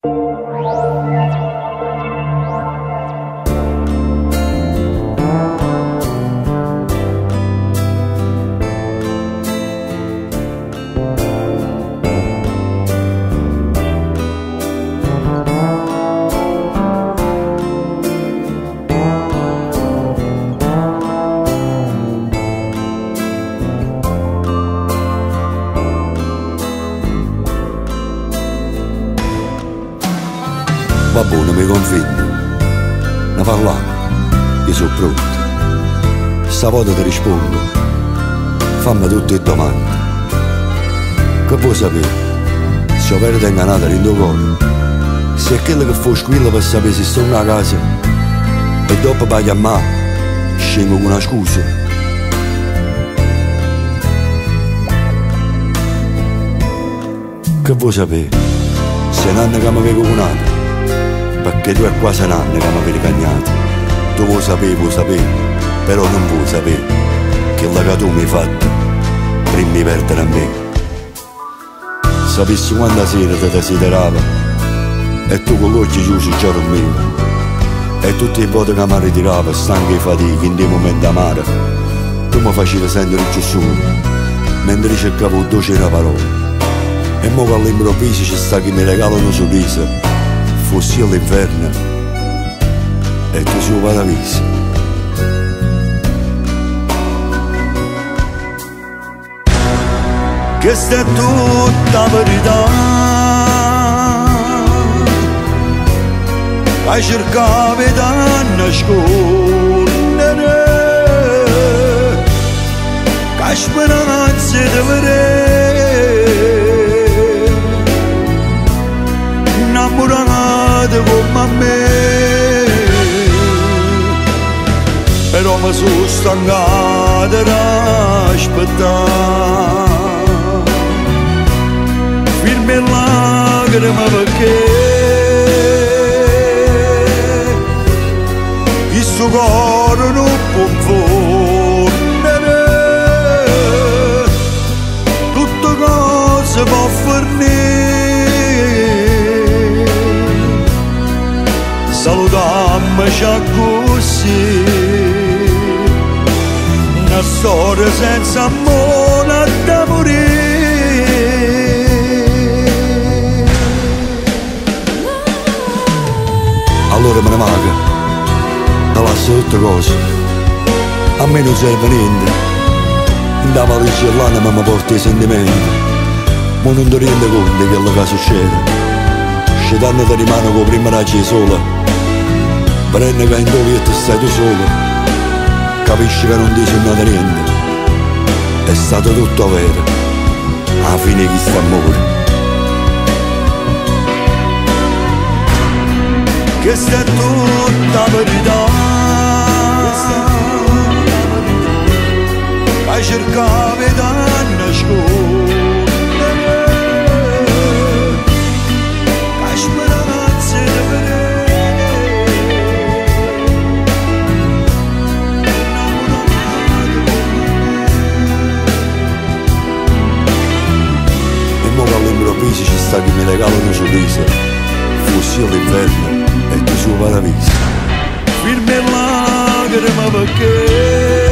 Va buono, mi confido. Ne parliamo, io sono pronto. Stavolta ti rispondo. Fammi tutte le domande. Che vuoi sapere? Se ho vero ingannata in tuo cuore. Se è quello che fu squillo per sapere se sto a casa. E dopo vai a me, scengo con una scusa. Che vuoi sapere? Se è un anno che mi vedo con un'altra. Perché tu è quasi un anno che mi vedi cagnato. Tu vuoi sapere, però non vuoi sapere che la che tu mi hai fatto prima di perdere a me. Sapessi quanta sera ti desiderava e tu con l'occhio chiusi già dormivi. E tutte le volte che mi ritirava, stanca e fatica in dei momenti amari, tu mi facevi sentire più solo, mentre cercavo il dolce della parola. E mo che all'improvviso ci sta che mi regala un sorriso, fossi all'inferno e tu sei un paradiso. Questa è tutta la verità, che cercavi da nascondere, che speranze di vedere innamorata come me. Però mi sono stancato di aspettare, firme lacrime perché questo cuore non può fondere, tutte cose può fornire, salutammoci così, una storia senza amore da morire. Allora me ne manca, la lascio tutte cose, a me non serve niente, in da valigia l'anima mi porta i sentimenti, ma non ti rendi conto di quello che succede, ci danno ti rimane con prima ragione sola, prende che in dove e stai tu solo, capisci che non ti sei nato niente, è stato tutto vero, alla fine chi sta amore. Questa è tutta la verità, che cercavi da nascondere, che speranze di vedere e mo che all'improvviso ci sta che mi regala un sorriso, fossi io l'inverno e tu sei un paradiso, firme lacrime perché